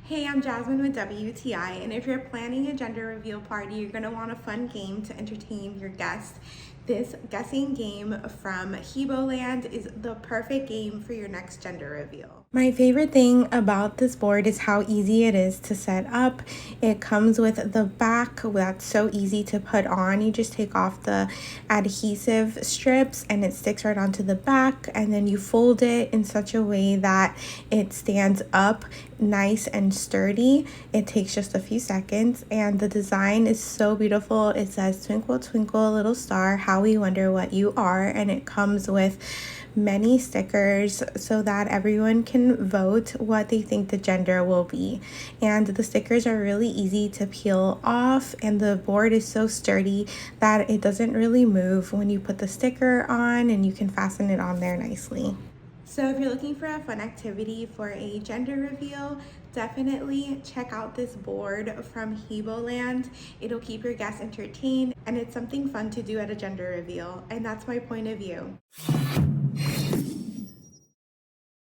Hey, I'm Jasmine with WTI, and if you're planning a gender reveal party, you're going to want a fun game to entertain your guests. This guessing game from Heboland is the perfect game for your next gender reveal. My favorite thing about this board is how easy it is to set up. It comes with the back that's so easy to put on. You just take off the adhesive strips and it sticks right onto the back, and then you fold it in such a way that it stands up nice and sturdy. It takes just a few seconds, and the design is so beautiful. It says "Twinkle twinkle little star, how we wonder what you are," and it comes with many stickers so that everyone can vote what they think the gender will be. And the stickers are really easy to peel off, and the board is so sturdy that it doesn't really move when you put the sticker on, and you can fasten it on there nicely. So if you're looking for a fun activity for a gender reveal, definitely check out this board from Heboland. It'll keep your guests entertained, and it's something fun to do at a gender reveal, and that's my point of view.